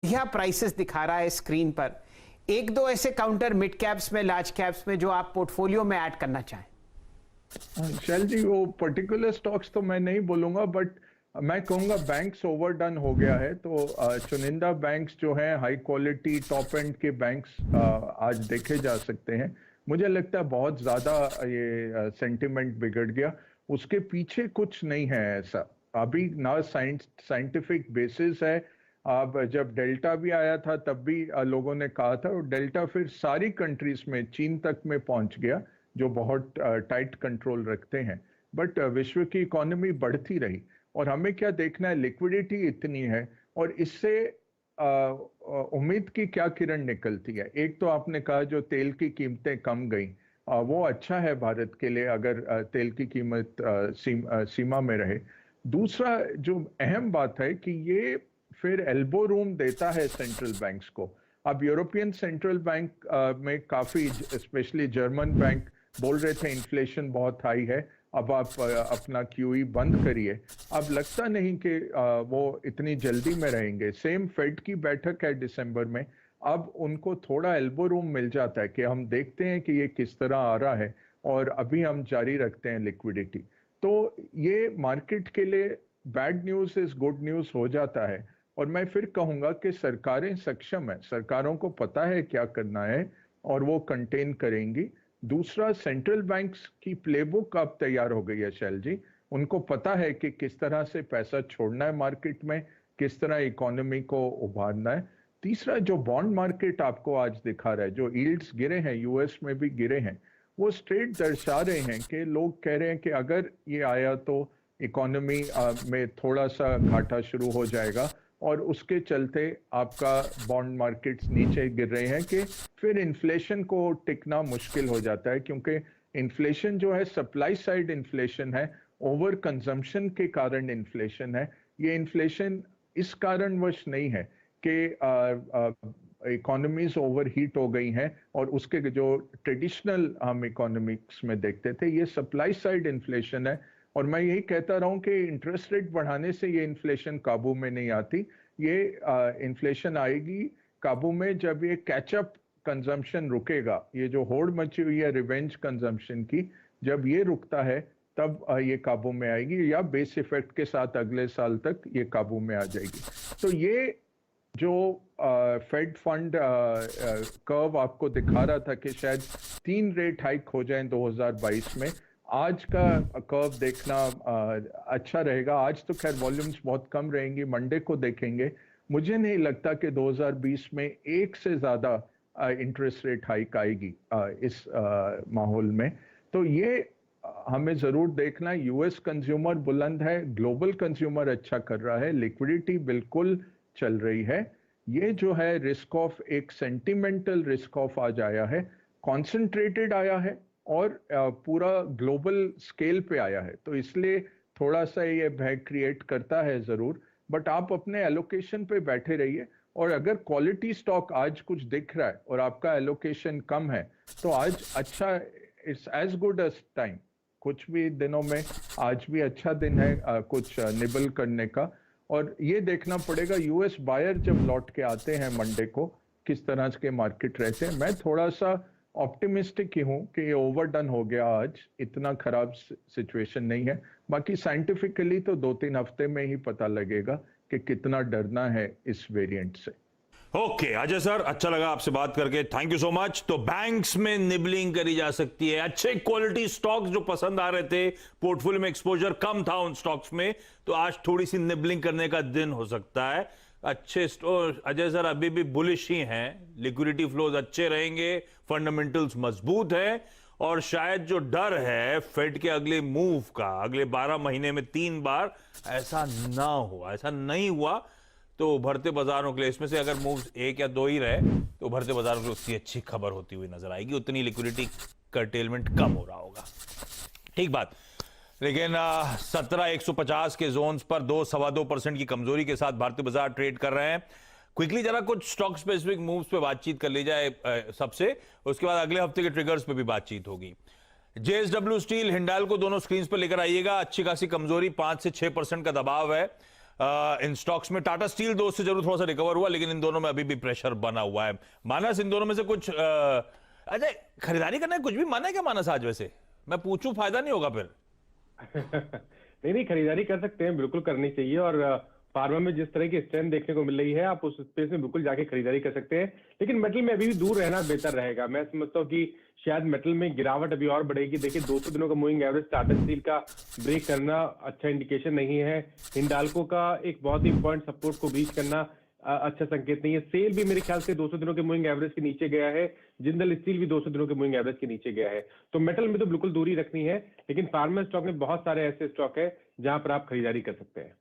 यह प्राइसेस दिखा रहा है स्क्रीन पर। एक दो ऐसे काउंटर मिड कैप्स में, लार्ज कैप्स में जो आप पोर्टफोलियो में ऐड करना चाहें। शैल जी, वो पर्टिकुलर स्टॉक्स तो मैं नहीं बोलूंगा, बट मैं कहूंगा बैंक्स ओवरडन हो गया है। तो चुनिंदा बैंक्स जो हैं, हाई क्वालिटी टॉप एंड के बैंक्स आज देखे जा सकते हैं। मुझे लगता है बहुत ज्यादा ये सेंटिमेंट बिगड़ गया। उसके पीछे कुछ नहीं है ऐसा, अभी ना साइंटिफिक बेसिस है। अब जब डेल्टा भी आया था तब भी लोगों ने कहा था, और डेल्टा फिर सारी कंट्रीज में, चीन तक में पहुंच गया जो बहुत टाइट कंट्रोल रखते हैं। बट विश्व की इकोनॉमी बढ़ती रही, और हमें क्या देखना है, लिक्विडिटी इतनी है, और इससे उम्मीद की क्या किरण निकलती है। एक तो आपने कहा जो तेल की कीमतें कम गई, वो अच्छा है भारत के लिए, अगर तेल की कीमत सीमा में रहे। दूसरा जो अहम बात है कि ये फिर एल्बो रूम देता है सेंट्रल बैंक्स को। अब यूरोपियन सेंट्रल बैंक में काफी, स्पेशली जर्मन बैंक बोल रहे थे इन्फ्लेशन बहुत हाई है, अब आप अपना क्यूई बंद करिए। अब लगता नहीं कि वो इतनी जल्दी में रहेंगे। सेम फेड की बैठक है दिसंबर में, अब उनको थोड़ा एल्बो रूम मिल जाता है कि हम देखते हैं कि ये किस तरह आ रहा है, और अभी हम जारी रखते हैं लिक्विडिटी। तो ये मार्केट के लिए bad news is good news हो जाता है। और मैं फिर कहूंगा कि सरकारें सक्षम है, सरकारों को पता है क्या करना है, और वो कंटेन करेंगी। दूसरा, सेंट्रल बैंक्स की प्लेबुक अब तैयार हो गई है शैल जी। उनको पता है कि किस तरह से पैसा छोड़ना है मार्केट में, किस तरह इकोनॉमी को उभारना है। तीसरा, जो बॉन्ड मार्केट आपको आज दिखा रहा है, जो यील्ड्स गिरे हैं, यूएस में भी गिरे हैं, वो स्ट्रेट दर्शा रहे हैं कि लोग कह रहे हैं कि अगर ये आया तो इकोनॉमी में थोड़ा सा घाटा शुरू हो जाएगा, और उसके चलते आपका बॉन्ड मार्केट्स नीचे गिर रहे हैं कि फिर इन्फ्लेशन को टिकना मुश्किल हो जाता है। क्योंकि इन्फ्लेशन जो है सप्लाई साइड इन्फ्लेशन है, ओवर कंजम्पशन के कारण इन्फ्लेशन है। ये इन्फ्लेशन इस कारणवश नहीं है कि इकोनॉमीज ओवरहीट हो गई हैं, और उसके जो ट्रेडिशनल हम इकोनॉमिक्स में देखते थे, ये सप्लाई साइड इन्फ्लेशन है। और मैं यही कहता रहा हूं कि इंटरेस्ट रेट बढ़ाने से ये इन्फ्लेशन काबू में नहीं आती। ये इन्फ्लेशन आएगी काबू में जब ये कैचअप कंजम्पशन रुकेगा। ये जो होड़ मची हुई है रिवेंज कंजम्पशन की, जब ये रुकता है तब ये काबू में आएगी, या बेस इफेक्ट के साथ अगले साल तक ये काबू में आ जाएगी। तो ये जो फेड फंड कर्व आपको दिखा रहा था कि शायद 3 रेट हाइक हो जाएं 2022 में, आज का कर्व देखना अच्छा रहेगा। आज तो खैर वॉल्यूम्स बहुत कम रहेंगी, मंडे को देखेंगे। मुझे नहीं लगता कि 2020 में एक से ज्यादा इंटरेस्ट रेट हाइक आएगी इस माहौल में। तो ये हमें जरूर देखना है। यूएस कंज्यूमर बुलंद है, ग्लोबल कंज्यूमर अच्छा कर रहा है, लिक्विडिटी बिल्कुल चल रही है। ये जो है रिस्क ऑफ, एक सेंटिमेंटल रिस्क ऑफ आज आया है, कॉन्सेंट्रेटेड आया है, और पूरा ग्लोबल स्केल पे आया है। तो इसलिए थोड़ा सा ये भय क्रिएट करता है जरूर। बट आप अपने एलोकेशन पे बैठे रहिए, और अगर क्वालिटी स्टॉक आज कुछ दिख रहा है और आपका एलोकेशन कम है, तो आज अच्छा, it's as good as time. कुछ भी दिनों में आज भी अच्छा दिन है कुछ निबल करने का। और ये देखना पड़ेगा यूएस बायर जब लौट के आते हैं मंडे को, किस तरह के मार्केट रहते हैं। मैं थोड़ा सा ऑप्टिमिस्टिक ही हूं कि ये ओवरडन हो गया, आज इतना खराब सिचुएशन नहीं है। बाकी साइंटिफिकली तो 2-3 हफ्ते में ही पता लगेगा कि कितना डरना है इस वेरिएंट से। ओके अजय सर, अच्छा लगा आपसे बात करके, थैंक यू सो मच। तो बैंक्स में निबलिंग करी जा सकती है, अच्छे क्वालिटी स्टॉक्स जो पसंद आ रहे थे, पोर्टफोलियो में एक्सपोजर कम था उन स्टॉक्स में, तो आज थोड़ी सी निबलिंग करने का दिन हो सकता है। अच्छे अजय सर अभी भी बुलिश ही हैं, लिक्विडिटी फ्लोज अच्छे रहेंगे, फंडामेंटल्स मजबूत है, और शायद जो डर है फेड के अगले मूव का, अगले 12 महीने में 3 बार, ऐसा ना हुआ, ऐसा नहीं हुआ तो उभरते बाजारों के लिए, इसमें से अगर मूव्स 1 या 2 ही रहे तो उभरते बाजारों के लिए उसकी अच्छी खबर होती हुई नजर आएगी, उतनी लिक्विडिटी कर्टेलमेंट कम हो रहा होगा। ठीक बात। लेकिन 17,150 के जोन्स पर 2-2.25% की कमजोरी के साथ भारतीय बाजार ट्रेड कर रहे हैं। क्विकली जरा कुछ स्टॉक स्पेसिफिक मूव्स पे बातचीत कर ली जाए सबसे, उसके बाद अगले हफ्ते के ट्रिगर्स पे भी बातचीत होगी। जेएसडब्ल्यू स्टील, हिंडाल्को दोनों स्क्रीन पर लेकर आइएगा। अच्छी खासी कमजोरी, 5 से 6% का दबाव है। इन स्टॉक्स में टाटा स्टील 2 से जरूर थोड़ा सा रिकवर हुआ, लेकिन इन दोनों में अभी भी प्रेशर बना हुआ है। मानस, इन दोनों में से कुछ अच्छा खरीदारी करना है, कुछ भी माना है क्या मानस आज? वैसे मैं पूछूं, फायदा नहीं होगा फिर? नहीं, खरीदारी कर सकते हैं, बिल्कुल करनी चाहिए। और फार्मा में जिस तरह की स्ट्रेंथ देखने को मिल रही है, आप उस स्पेस में बिल्कुल जाके खरीदारी कर सकते हैं। लेकिन मेटल में अभी भी दूर रहना बेहतर रहेगा। मैं समझता हूँ कि शायद मेटल में गिरावट अभी और बढ़ेगी। देखिए 200 दिनों का मूविंग एवरेज टाटा स्टील का ब्रेक करना अच्छा इंडिकेशन नहीं है। हिंडाल्को का एक बहुत ही इंपॉर्टेंट सपोर्ट को ब्रीच करना अच्छा संकेत नहीं है। सेल भी मेरे ख्याल से 200 दिनों के मूविंग एवरेज के नीचे गया है। जिंदल स्टील भी 200 दिनों के मूविंग एवरेज के नीचे गया है। तो मेटल में तो बिल्कुल दूरी रखनी है, लेकिन फार्मा स्टॉक में बहुत सारे ऐसे स्टॉक है जहां पर आप खरीदारी कर सकते हैं।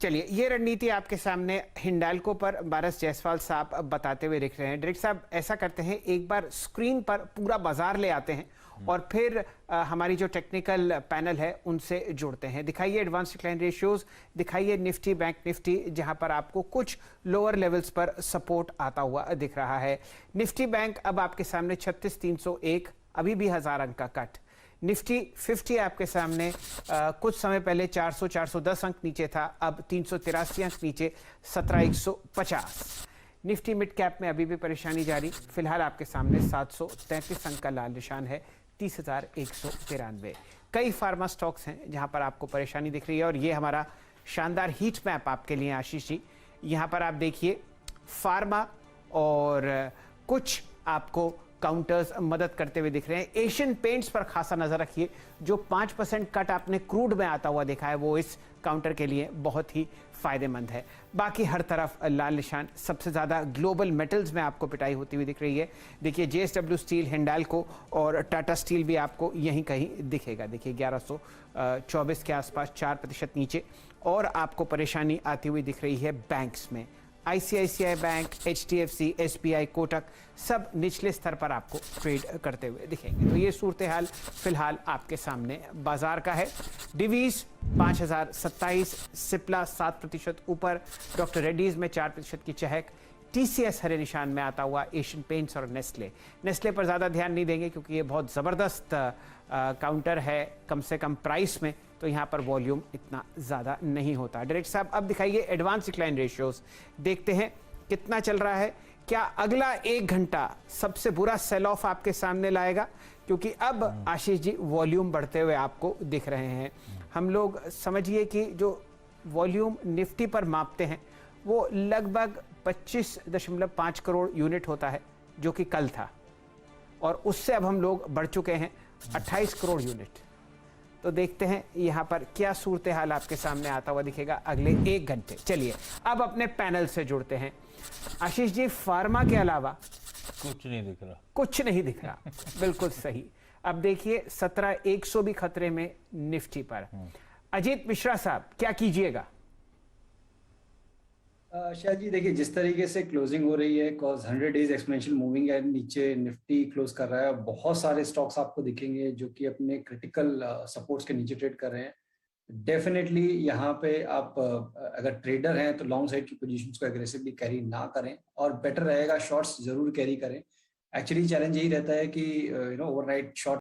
चलिए, ये रणनीति आपके सामने हिंडाल्को पर बारस जायसवाल साहब अब बताते हुए दिख रहे हैं। डायरेक्टर साहब, ऐसा करते हैं, एक बार स्क्रीन पर पूरा बाजार ले आते हैं और फिर हमारी जो टेक्निकल पैनल है उनसे जुड़ते हैं। दिखाइए एडवांस डिक्लाइन रेशियोज, दिखाइए निफ्टी, बैंक निफ्टी, जहां पर आपको कुछ लोअर लेवल्स पर सपोर्ट आता हुआ दिख रहा है। निफ्टी बैंक अब आपके सामने 36,301, अभी भी 1000 अंक का कट। निफ्टी 50 आपके सामने कुछ समय पहले 400-410 अंक नीचे था, अब 383 अंक नीचे, 17,150। निफ्टी मिड कैप में अभी भी परेशानी जारी, फिलहाल आपके सामने 733 अंक का लाल निशान है, 30,193। कई फार्मा स्टॉक्स हैं जहां पर आपको परेशानी दिख रही है, और ये हमारा शानदार हीट मैप आपके लिए आशीष जी। यहाँ पर आप देखिए फार्मा और कुछ आपको काउंटर्स मदद करते हुए दिख रहे हैं। एशियन पेंट्स पर खासा नजर रखिए, जो 5% कट आपने क्रूड में आता हुआ देखा है, वो इस काउंटर के लिए बहुत ही फायदेमंद है। बाकी हर तरफ लाल निशान। सबसे ज्यादा ग्लोबल मेटल्स में आपको पिटाई होती हुई दिख रही है। देखिए जेएसडब्ल्यू स्टील, हिंडाल्को और टाटा स्टील भी आपको यहीं कहीं दिखेगा। देखिए 1124 के आसपास 4% नीचे। और आपको परेशानी आती हुई दिख रही है बैंक्स में। ICICI bank, HDFC, SBI, Kotak सब निचले स्तर पर आपको ट्रेड करते हुए दिखेंगे। तो ये सूरत हाल फिलहाल आपके सामने बाजार का है। डिवीज 5027, सिप्ला 7% ऊपर, डॉक्टर रेड्डीज में 4% की चहक, टीसीएस हरे निशान में आता हुआ, एशियन पेंट्स और नेस्ले पर ज़्यादा ध्यान नहीं देंगे क्योंकि ये बहुत ज़बरदस्त काउंटर है, कम से कम प्राइस में, तो यहाँ पर वॉल्यूम इतना ज़्यादा नहीं होता। डायरेक्टर साहब अब दिखाइए एडवांस डिक्लाइन रेशियोज, देखते हैं कितना चल रहा है। क्या अगला 1 घंटा सबसे बुरा सेल ऑफ आपके सामने लाएगा? क्योंकि अब आशीष जी वॉल्यूम बढ़ते हुए आपको दिख रहे हैं। हम लोग समझिए कि जो वॉल्यूम निफ्टी पर मापते हैं वो लगभग 25.5 करोड़ यूनिट होता है, जो कि कल था, और उससे अब हम लोग बढ़ चुके हैं 28 करोड़ यूनिट। तो देखते हैं यहाँ पर क्या सूरत हाल आपके सामने आता हुआ दिखेगा अगले 1 घंटे। चलिए अब अपने पैनल से जुड़ते हैं। आशीष जी, फार्मा के अलावा कुछ नहीं दिख रहा, कुछ नहीं दिख रहा। बिल्कुल सही। अब देखिए 17,100 भी खतरे में निफ्टी पर। अजीत मिश्रा साहब, क्या कीजिएगा? शायद जी देखिए, जिस तरीके से क्लोजिंग हो रही है, कॉज 100 डेज एक्सपोनेंशियल मूविंग है, नीचे निफ्टी क्लोज कर रहा है, बहुत सारे स्टॉक्स आपको दिखेंगे जो कि अपने क्रिटिकल सपोर्ट्स के नीचे ट्रेड कर रहे हैं। डेफिनेटली यहाँ पे आप अगर ट्रेडर हैं तो लॉन्ग साइड की पोजीशंस को एग्रेसिवली कैरी ना करें, और बेटर रहेगा शॉर्ट्स जरूर कैरी करें। एक्चुअली चैलेंज यही रहता है कि ओवरनाइट शॉर्ट